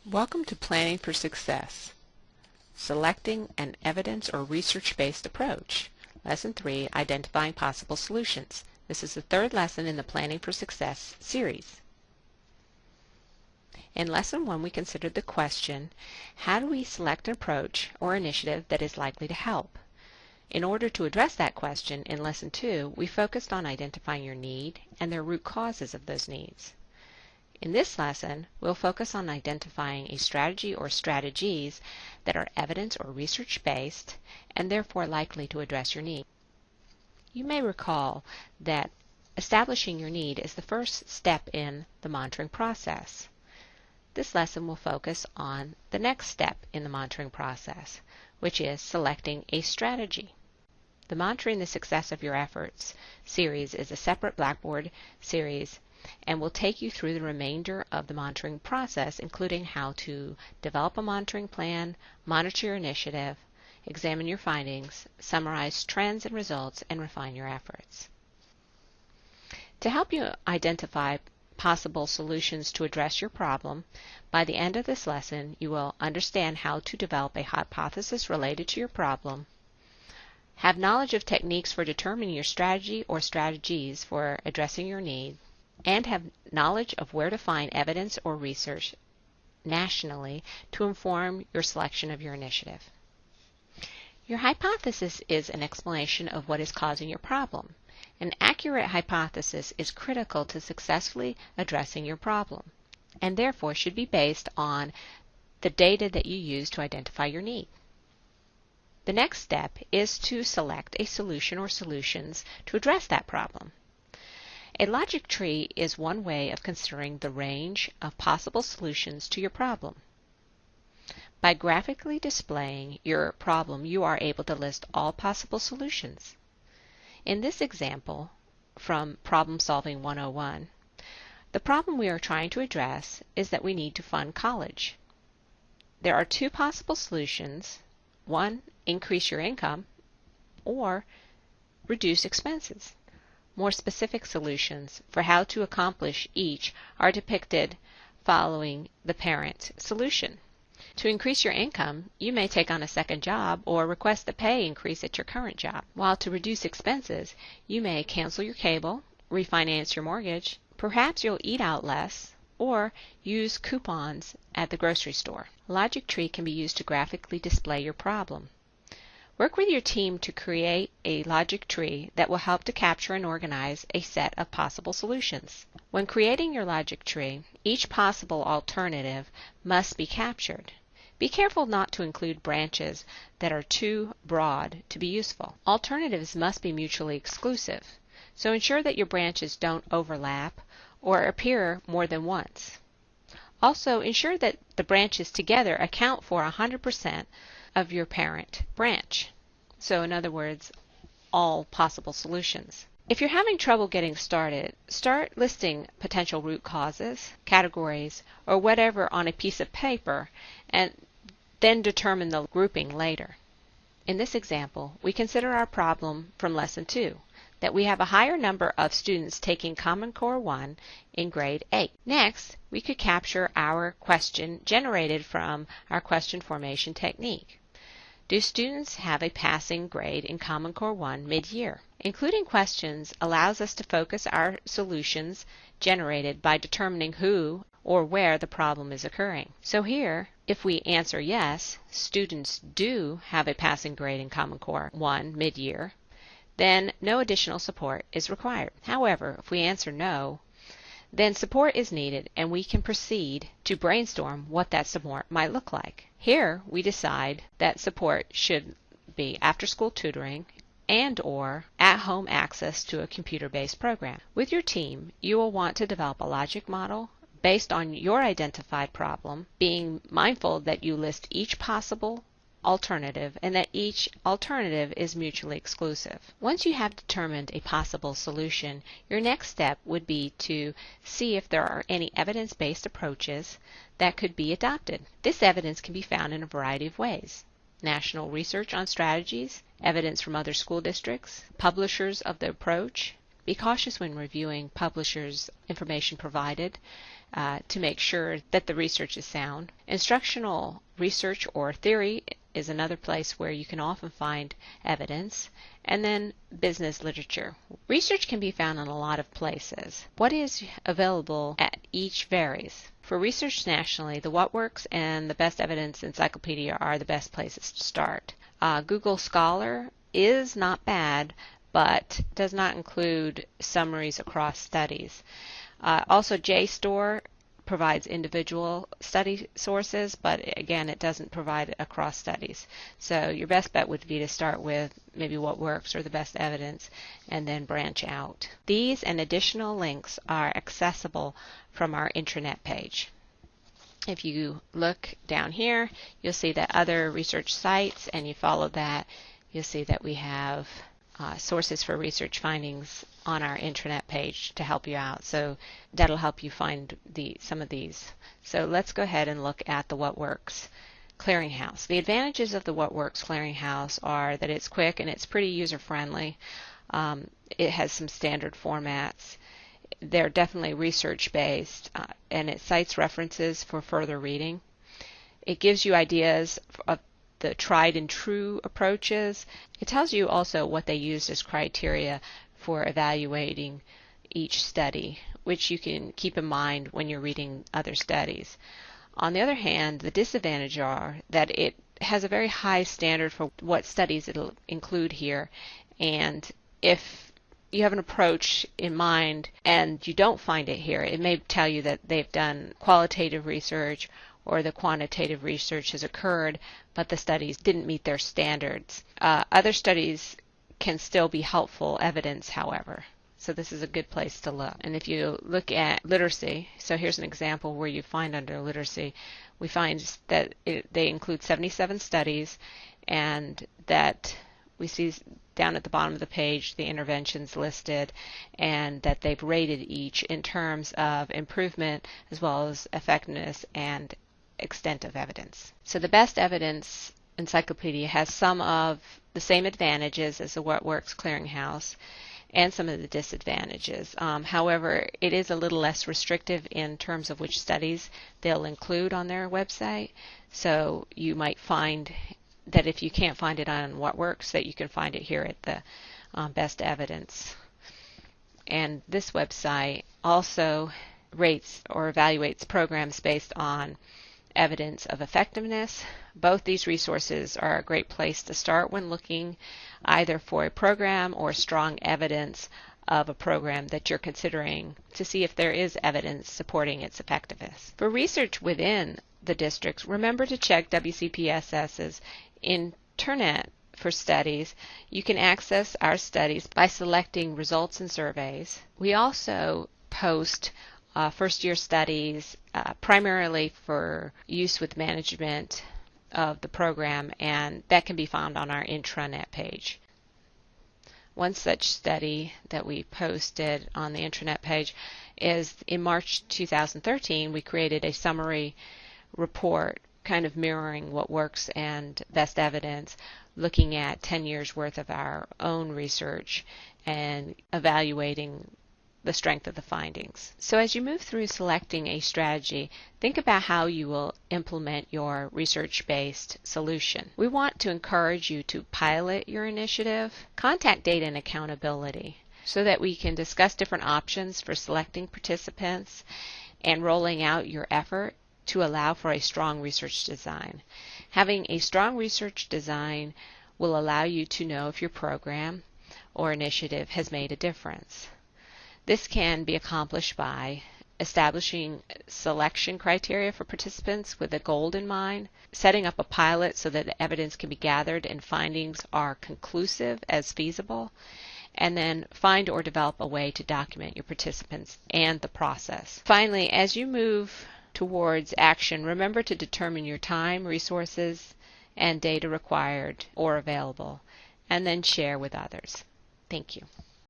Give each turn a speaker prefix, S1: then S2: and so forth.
S1: Welcome to Planning for Success. Selecting an evidence or research-based approach. Lesson 3, Identifying Possible Solutions. This is the third lesson in the Planning for Success series. In Lesson 1, we considered the question, how do we select an approach or initiative that is likely to help? In order to address that question, in Lesson 2, we focused on identifying your need and the root causes of those needs. In this lesson, we'll focus on identifying a strategy or strategies that are evidence or research-based and therefore likely to address your need. You may recall that establishing your need is the first step in the monitoring process. This lesson will focus on the next step in the monitoring process, which is selecting a strategy. The Monitoring the Success of Your Efforts series is a separate Blackboard series and will take you through the remainder of the monitoring process, including how to develop a monitoring plan, monitor your initiative, examine your findings, summarize trends and results, and refine your efforts. To help you identify possible solutions to address your problem, by the end of this lesson you will understand how to develop a hypothesis related to your problem, have knowledge of techniques for determining your strategy or strategies for addressing your need, and have knowledge of where to find evidence or research nationally to inform your selection of your initiative. Your hypothesis is an explanation of what is causing your problem. An accurate hypothesis is critical to successfully addressing your problem, and therefore should be based on the data that you use to identify your need. The next step is to select a solution or solutions to address that problem. A logic tree is one way of considering the range of possible solutions to your problem. By graphically displaying your problem, you are able to list all possible solutions. In this example from Problem Solving 101, the problem we are trying to address is that we need to fund college. There are two possible solutions. One, increase your income, or reduce expenses. More specific solutions for how to accomplish each are depicted following the parent solution. To increase your income, you may take on a second job or request a pay increase at your current job. While to reduce expenses, you may cancel your cable, refinance your mortgage, perhaps you'll eat out less, or use coupons at the grocery store. A logic tree can be used to graphically display your problem. Work with your team to create a logic tree that will help to capture and organize a set of possible solutions. When creating your logic tree, each possible alternative must be captured. Be careful not to include branches that are too broad to be useful. Alternatives must be mutually exclusive, so ensure that your branches don't overlap or appear more than once. Also, ensure that the branches together account for 100% of your parent branch. So in other words, all possible solutions. If you're having trouble getting started, start listing potential root causes, categories, or whatever on a piece of paper, and then determine the grouping later. In this example, we consider our problem from Lesson 2, that we have a higher number of students taking Common Core 1 in grade 8. Next, we could capture our question generated from our question formation technique. Do students have a passing grade in Common Core 1 mid-year? Including questions allows us to focus our solutions generated by determining who or where the problem is occurring. So here, if we answer yes, students do have a passing grade in Common Core 1 mid-year, then no additional support is required. However, if we answer no, then support is needed and we can proceed to brainstorm what that support might look like. Here we decide that support should be after-school tutoring and/or at-home access to a computer-based program. With your team, you will want to develop a logic model based on your identified problem, being mindful that you list each possible alternative and that each alternative is mutually exclusive. Once you have determined a possible solution, your next step would be to see if there are any evidence-based approaches that could be adopted. This evidence can be found in a variety of ways. National research on strategies, evidence from other school districts, publishers of the approach. Be cautious when reviewing publishers' information provided, to make sure that the research is sound. Instructional research or theory is another place where you can often find evidence. And then business literature. Research can be found in a lot of places. What is available at each varies. For research nationally, the WhatWorks and the Best Evidence Encyclopedia are the best places to start. Google Scholar is not bad, but does not include summaries across studies. Also, JSTOR provides individual study sources, but again, it doesn't provide across studies. So your best bet would be to start with maybe WhatWorks or the Best Evidence and then branch out. These and additional links are accessible from our intranet page. If you look down here, you'll see that other research sites, and you follow that, you'll see that we have sources for research findings on our intranet page to help you out. So that'll help you find some of these. So let's go ahead and look at the WhatWorks Clearinghouse. The advantages of the WhatWorks Clearinghouse are that it's quick and it's pretty user-friendly. It has some standard formats. They're definitely research-based, and it cites references for further reading. It gives you ideas of the tried and true approaches. It tells you also what they used as criteria for evaluating each study, which you can keep in mind when you're reading other studies. On the other hand, the disadvantage are that it has a very high standard for what studies it'll include here, and if you have an approach in mind and you don't find it here, it may tell you that they've done qualitative research or the quantitative research has occurred, but the studies didn't meet their standards. Other studies can still be helpful evidence, however. So this is a good place to look. And if you look at literacy, so here's an example where you find under literacy, we find that they include 77 studies, and that we see down at the bottom of the page the interventions listed, and that they've rated each in terms of improvement as well as effectiveness and extent of evidence. So the Best Evidence Encyclopedia has some of the same advantages as the WhatWorks Clearinghouse and some of the disadvantages. However, it is a little less restrictive in terms of which studies they'll include on their website. So you might find that if you can't find it on WhatWorks, that you can find it here at the Best Evidence. And this website also rates or evaluates programs based on evidence of effectiveness. Both these resources are a great place to start when looking either for a program or strong evidence of a program that you're considering to see if there is evidence supporting its effectiveness. For research within the districts, remember to check WCPSS's Internet for studies. You can access our studies by selecting results and surveys. We also post first-year studies primarily for use with management of the program, and that can be found on our intranet page. One such study that we posted on the intranet page is in March 2013. We created a summary report kind of mirroring WhatWorks and Best Evidence, looking at 10 years worth of our own research and evaluating the strength of the findings. So as you move through selecting a strategy, think about how you will implement your research-based solution. We want to encourage you to pilot your initiative, contact data and accountability, so that we can discuss different options for selecting participants and rolling out your effort to allow for a strong research design. Having a strong research design will allow you to know if your program or initiative has made a difference. This can be accomplished by establishing selection criteria for participants with a goal in mind, setting up a pilot so that evidence can be gathered and findings are conclusive as feasible, and then find or develop a way to document your participants and the process. Finally, as you move towards action, remember to determine your time, resources, and data required or available, and then share with others. Thank you.